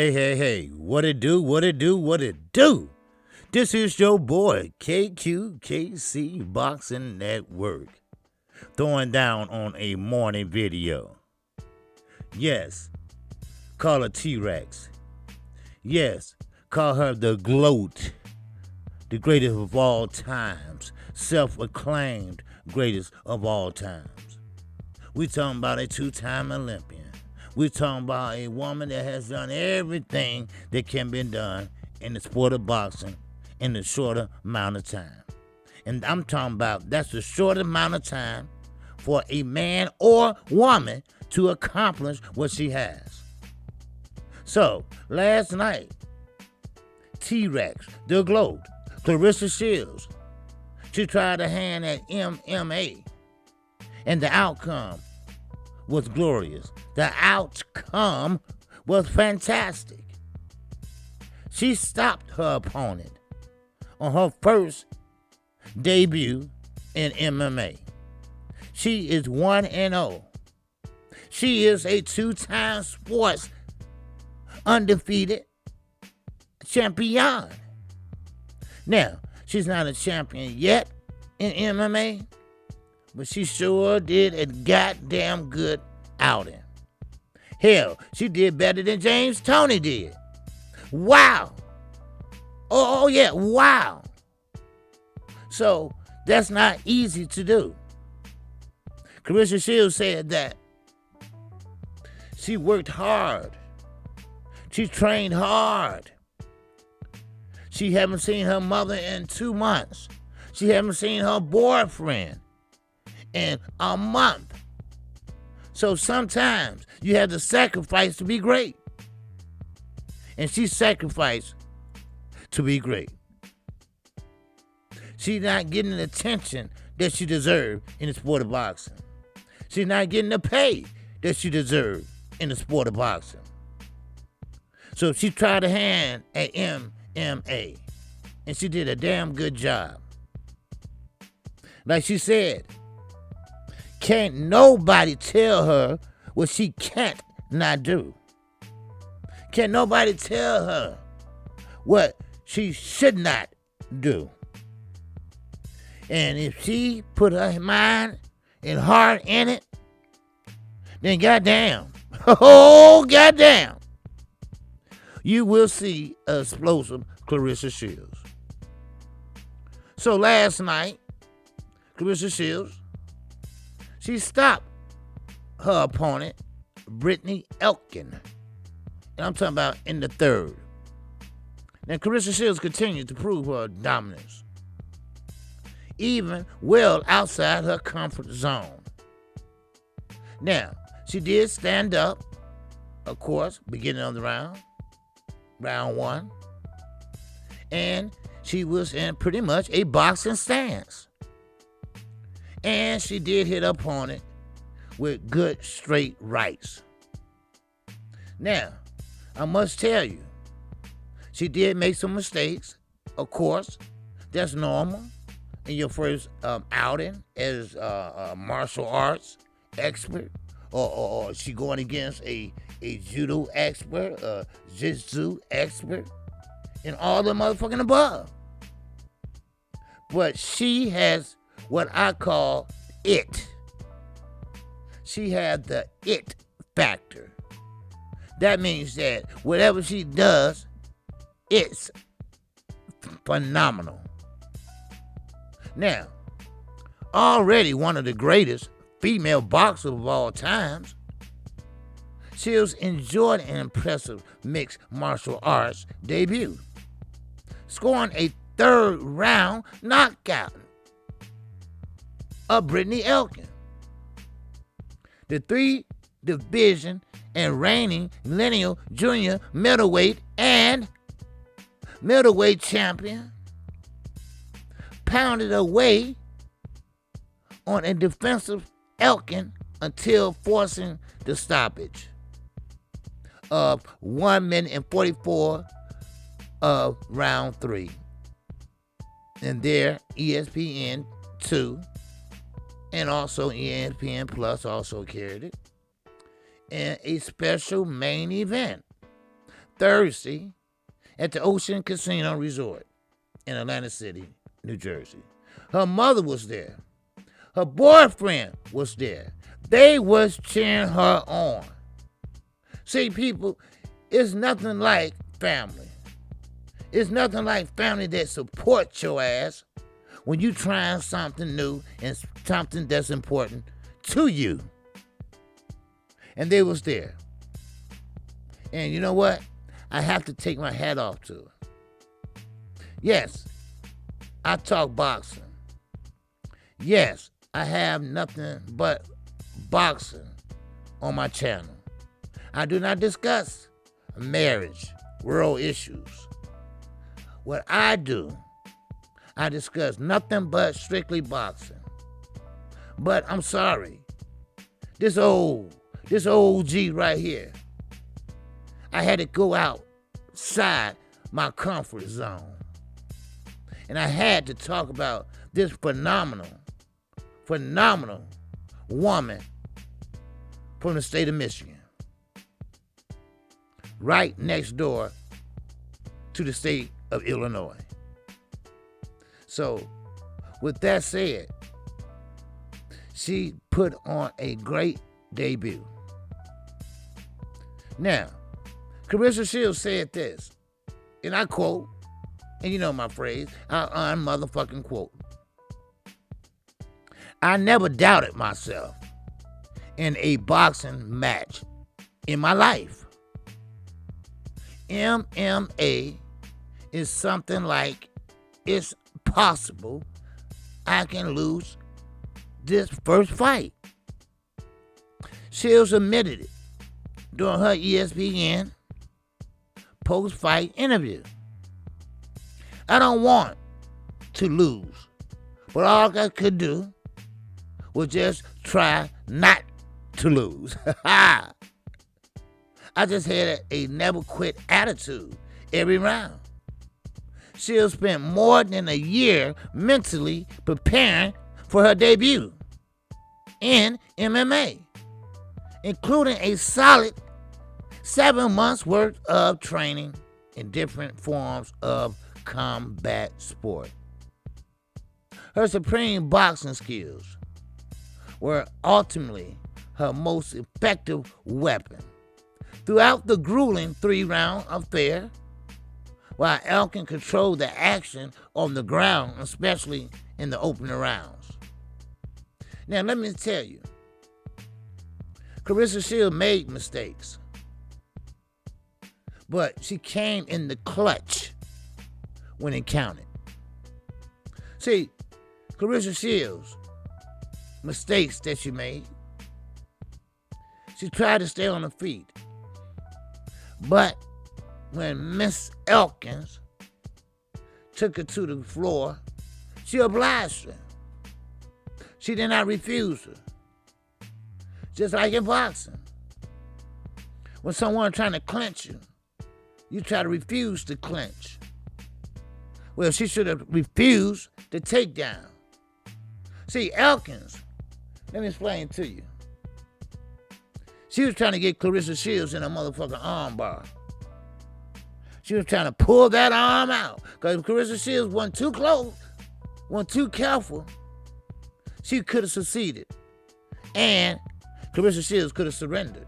Hey, what it do, what it do, what it do? This is your boy, KQKC Boxing Network, throwing down on a morning video. Yes, call her T-Rex. Yes, call her the GOAT, the greatest of all times, self-acclaimed greatest of all times. We talking about a two-time Olympian. We're talking about a woman that has done everything that can be done in the sport of boxing in a shorter amount of time. And I'm talking about that's the short amount of time for a man or woman to accomplish what she has. So, last night, T-Rex, the GOAT, Clarissa Shields, she tried her hand at MMA, and the outcome was glorious. The outcome was fantastic. She stopped her opponent on her first debut in MMA. She is 1-0. She is a two-time sports undefeated champion. Now, she's not a champion yet in MMA, but she sure did a goddamn good outing. Hell, she did better than James Toney did. Wow. Oh yeah, wow. So, that's not easy to do. Clarissa Shields said that she worked hard. She trained hard. She haven't seen her mother in 2 months. She haven't seen her boyfriend in a month. So sometimes you have to sacrifice to be great. And she sacrificed to be great. She's not getting the attention that she deserved in the sport of boxing. She's not getting the pay that she deserved in the sport of boxing. So she tried her hand at MMA, and she did a damn good job. Like she said, can't nobody tell her what she can't not do. Can't nobody tell her what she should not do. And if she put her mind and heart in it, then goddamn, oh goddamn, you will see an explosive Clarissa Shields. So last night, Clarissa Shields, she stopped her opponent, Brittany Elkin. And I'm talking about in the third. Now, Clarissa Shields continued to prove her dominance, even well outside her comfort zone. Now, she did stand up, of course, beginning of the round one. And she was in pretty much a boxing stance. And she did hit her opponent with good straight rights. Now, I must tell you, she did make some mistakes. Of course, that's normal in your first outing as a martial arts expert, or she going against a judo expert, a jiu-jitsu expert, and all the motherfucking above. But she has what I call it. She had the it factor. That means that whatever she does, it's phenomenal. Now, already one of the greatest female boxers of all times, Shields enjoyed an impressive mixed martial arts debut, scoring a third round knockout of Brittany Elkin, the 3-division and reigning lineal junior middleweight and middleweight champion, pounded away on a defensive Elkin until forcing the stoppage of 1 minute and 44 of round 3. And there, ESPN 2 and also ESPN Plus also carried it, and a special main event Thursday at the Ocean Casino Resort in Atlantic City, New Jersey. Her mother was there. Her boyfriend was there. They was cheering her on. See, people, it's nothing like family. It's nothing like family that supports your ass when you trying something new and something that's important to you. And they was there. And you know what? I have to take my hat off to her. Yes, I talk boxing. Yes, I have nothing but boxing on my channel. I do not discuss marriage, world issues. What I do, I discuss nothing but strictly boxing. But I'm sorry, this OG right here, I had to go outside my comfort zone. And I had to talk about this phenomenal woman from the state of Michigan, right next door to the state of Illinois. So, with that said, she put on a great debut. Now, Clarissa Shields said this, and I quote, and you know my phrase, I unmotherfucking quote. I never doubted myself in a boxing match in my life. MMA is something like it's possible I can lose this first fight. Shields admitted it during her ESPN post-fight interview. I don't want to lose, but all I could do was just try not to lose. I just had a never quit attitude every round. She'll spend more than a year mentally preparing for her debut in MMA, including a solid 7 months worth of training in different forms of combat sport. Her supreme boxing skills were ultimately her most effective weapon throughout the grueling 3-round affair, while Elkin controlled the action on the ground, especially in the opening rounds. Now, let me tell you, Clarissa Shields made mistakes, but she came in the clutch when it counted. See, Clarissa Shields, mistakes that she made, she tried to stay on her feet. But when Miss Elkins took her to the floor, she obliged her. She did not refuse her. Just like in boxing. When someone trying to clinch you, you try to refuse to clinch. Well, she should have refused the takedown. See, Elkins, let me explain to you. She was trying to get Clarissa Shields in a motherfucking arm bar. She was trying to pull that arm out. Because if Clarissa Shields wasn't too close, wasn't too careful, she could have succeeded. And Clarissa Shields could have surrendered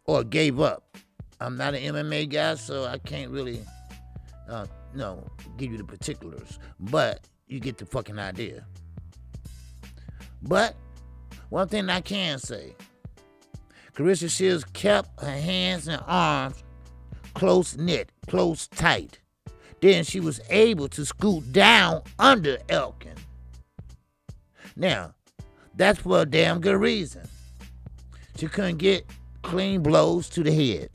or gave up. I'm not an MMA guy, so I can't really give you the particulars. But you get the fucking idea. But one thing I can say, Clarissa Shields kept her hands and arms close knit, close tight. Then she was able to scoot down under Elkin. Now, that's for a damn good reason. She couldn't get clean blows to the head.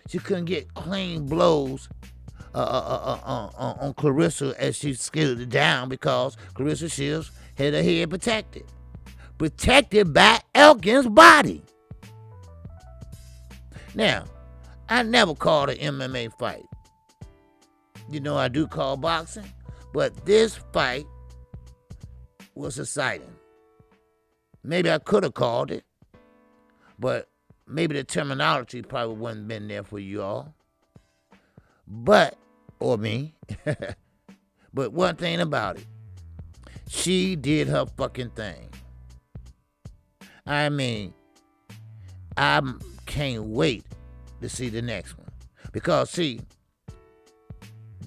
She couldn't get clean blows on Clarissa as she scooted down because Clarissa Shields had her head protected. Protected by Elkin's body. Now, I never called an MMA fight. You know I do call boxing, but this fight was exciting. Maybe I could have called it, but maybe the terminology probably wouldn't been there for you all, but, or me. But one thing about it, she did her fucking thing. I mean, I can't wait to see the next one. Because, see,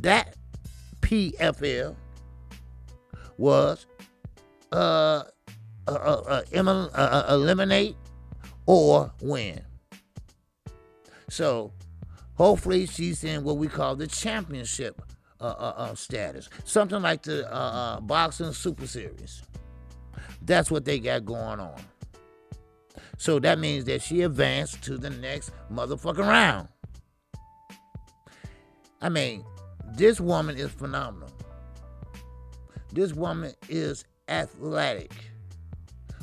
that PFL was eliminate or win. So, hopefully she's in what we call the championship status. Something like the boxing super series. That's what they got going on. So that means that she advanced to the next motherfucking round. I mean, this woman is phenomenal. This woman is athletic.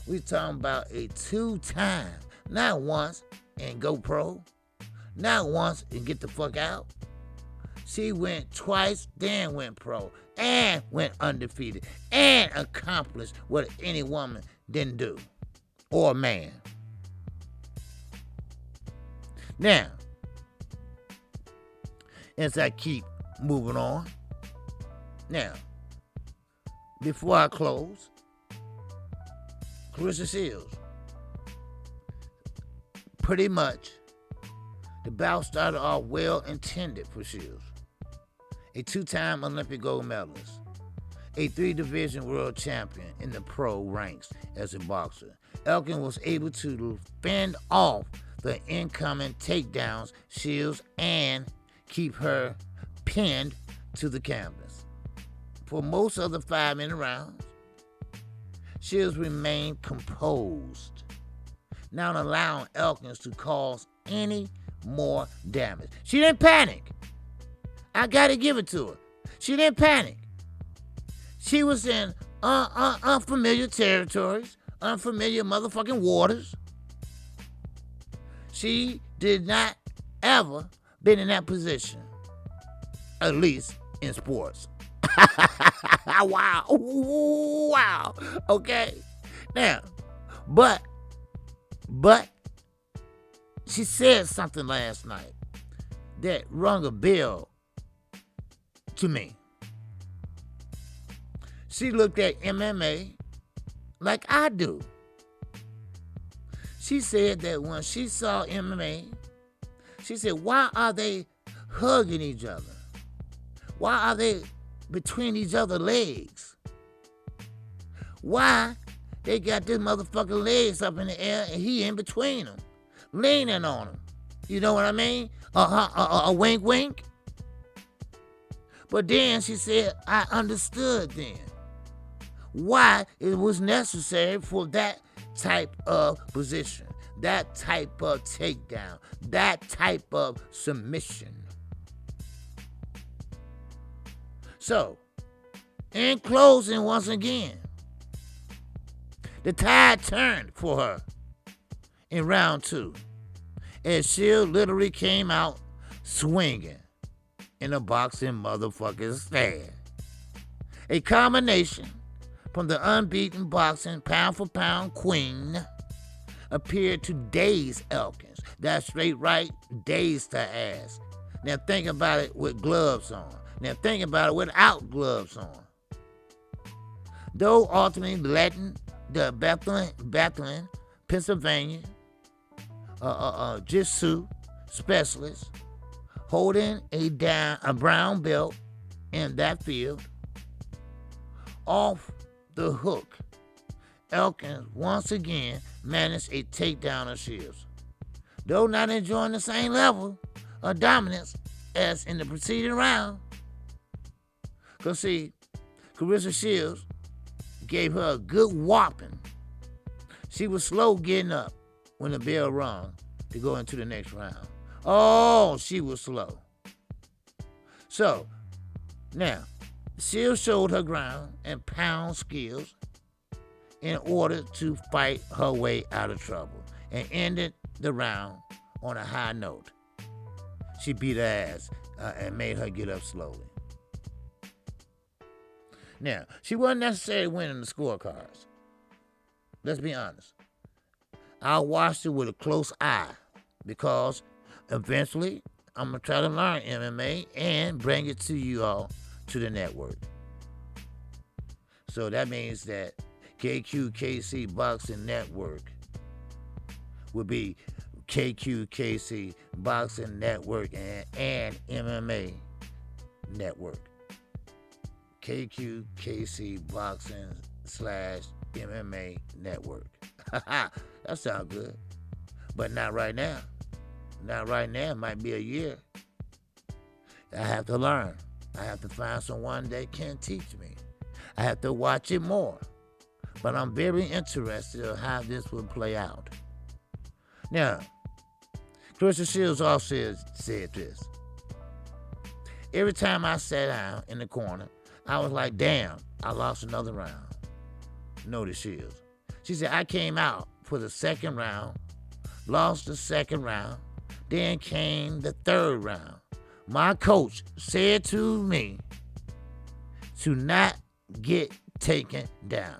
We're talking about a 2-time, not once and go pro, not once and get the fuck out. She went twice, then went pro, and went undefeated, and accomplished what any woman didn't do, or a man. Now, as I keep moving on, now, before I close, Clarissa Shields, pretty much, the bout started off well intended for Shields. A 2-time Olympic gold medalist, a 3-division world champion in the pro ranks as a boxer. Elkin was able to fend off the incoming takedowns, Shields, and keep her pinned to the canvas. For most of the 5-minute rounds, Shields remained composed, not allowing Elkins to cause any more damage. She didn't panic. I gotta give it to her. She didn't panic. She was in unfamiliar territories, unfamiliar motherfucking waters. She did not ever been in that position, at least in sports. Wow. Wow. Okay. Now, but she said something last night that rung a bell to me. She looked at MMA like I do. She said that when she saw MMA, she said, why are they hugging each other? Why are they between each other's legs? Why they got this motherfucking legs up in the air and he in between them, leaning on them? You know what I mean? A wink wink. But then she said, I understood then why it was necessary for that type of position, that type of takedown, that type of submission. So, in closing, once again, the tide turned for her in round 2, as Shield literally came out swinging in a boxing motherfucking stand. A combination from the unbeaten boxing pound-for-pound queen appeared to daze Elkins. That's straight right, dazed her ass. Now think about it with gloves on. Now think about it without gloves on. Though ultimately letting the Bethlehem, Pennsylvania, Jiu-Jitsu specialist holding a brown belt in that field off the hook, Elkins once again managed a takedown of Shields. Though not enjoying the same level of dominance as in the preceding round. Because see, Clarissa Shields gave her a good whopping. She was slow getting up when the bell rung to go into the next round. Oh, she was slow. So, now, Shields showed her ground and pound skills in order to fight her way out of trouble and ended the round on a high note. She beat her ass and made her get up slowly. Now, she wasn't necessarily winning the scorecards. Let's be honest. I watched it with a close eye because eventually I'm going to try to learn MMA and bring it to you all to the network. So that means that KQKC Boxing Network will be KQKC Boxing Network and MMA Network. KQKC Boxing / MMA Network. That sounds good. But not right now. Not right now. It might be a year. I have to learn. I have to find someone that can teach me. I have to watch it more. But I'm very interested in how this will play out. Now, Clarissa Shields also said this. Every time I sat down in the corner, I was like, damn, I lost another round. Notice Shields. She said, I came out for the second round, lost the second round, then came the third round. My coach said to me to not get taken down.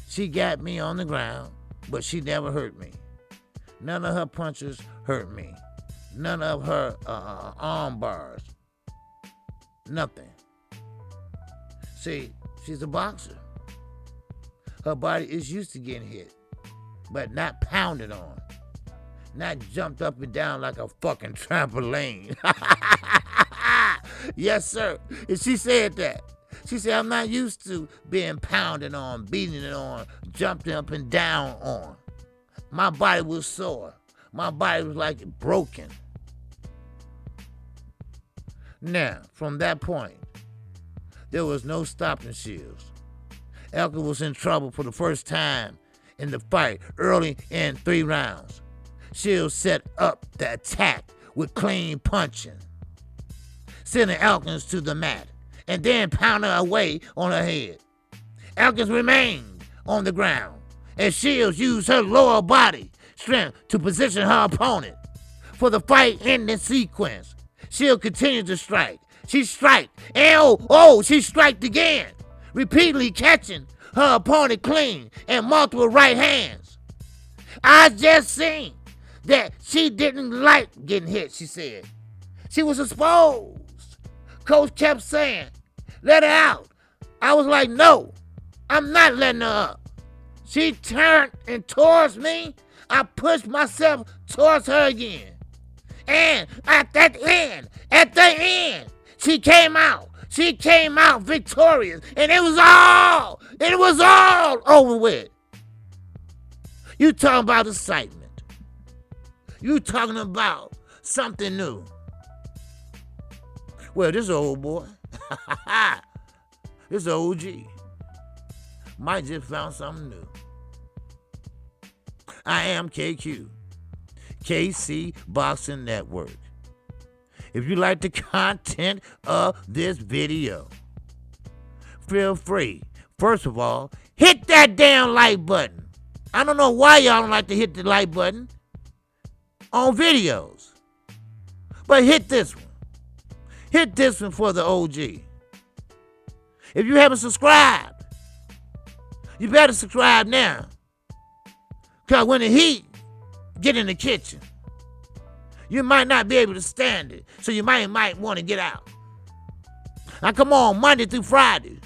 She got me on the ground, but she never hurt me. None of her punches hurt me. None of her arm bars. Nothing. See, she's a boxer. Her body is used to getting hit, but not pounded on. Not jumped up and down like a fucking trampoline. Yes, sir. And she said that. She said, I'm not used to being pounded on, beating it on, jumping up and down on. My body was sore. My body was like broken. Now, from that point, there was no stopping Shields. Elka was in trouble for the first time in the fight early in 3 rounds. Shields set up the attack with clean punching, sending Elkins to the mat, and then pounding away on her head. Elkins remained on the ground, as Shields used her lower body strength to position her opponent for the fight ending sequence. Shields continued to strike. She striked, and she striked again, repeatedly catching her opponent clean and multiple right hands. I just seen that she didn't like getting hit, she said. She was exposed. Coach kept saying, let her out. I was like, no, I'm not letting her up. She turned and towards me. I pushed myself towards her again. And at the end, she came out. She came out victorious. And it was all over with. You talking about excitement. You talking about something new. Well, this old boy, this OG, might just found something new. I am KQ, KC Boxing Network. If you like the content of this video, feel free, first of all, hit that damn like button. I don't know why y'all don't like to hit the like button on videos, but hit this one. Hit this one for the OG. If you haven't subscribed, you better subscribe now. Because when the heat get in the kitchen, you might not be able to stand it. So you might want to get out. I come on Monday through Friday,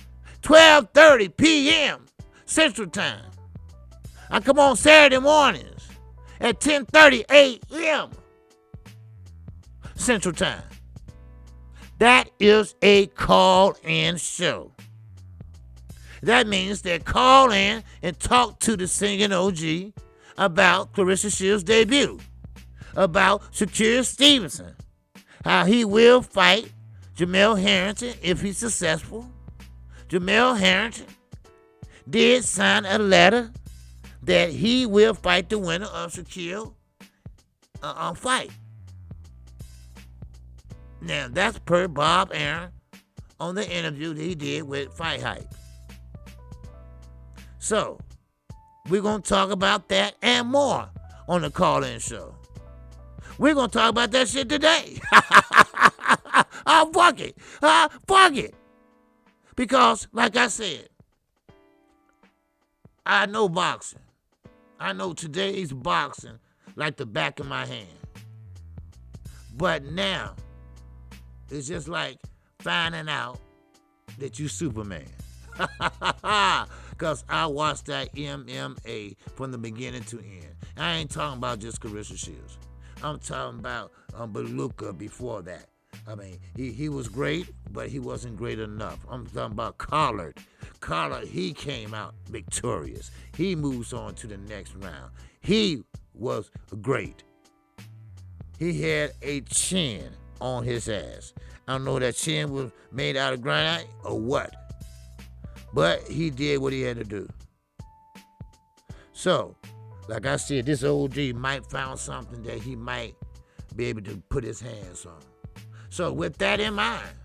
12:30 p.m. Central Time. I come on Saturday mornings at 10:30 a.m. Central Time. That is a call-in show. That means they call in and talk to the singing OG about Clarissa Shields' debut, about Shakur Stevenson, how he will fight Jamel Harrington if he's successful. Jamel Harrington did sign a letter that he will fight the winner of Shakur fight. Now, that's per Bob Aaron on the interview that he did with Fight Hype. So, we're going to talk about that and more on the call-in show. We're going to talk about that shit today. Fuck it. Fuck it. Because, like I said, I know boxing. I know today's boxing like the back of my hand. But now, it's just like finding out that you Superman. Because I watched that MMA from the beginning to end. I ain't talking about just Clarissa Shields. I'm talking about Beluga before that. I mean, he was great, but he wasn't great enough. I'm talking about Collard. Collard, he came out victorious. He moves on to the next round. He was great. He had a chin on his ass. I don't know if that chin was made out of granite or what, but he did what he had to do. So, like I said, this OG might found something that he might be able to put his hands on. So with that in mind,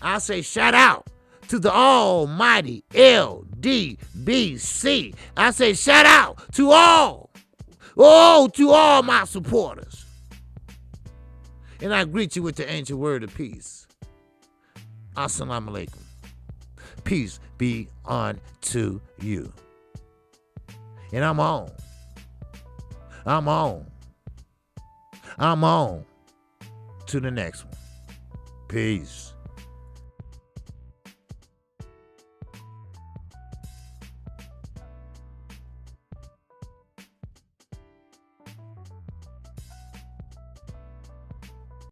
I say shout out to the almighty LDBC. I say shout out to all my supporters. And I greet you with the ancient word of peace. Assalamu alaikum. Peace be unto you. And I'm on. I'm on to the next one. Peace.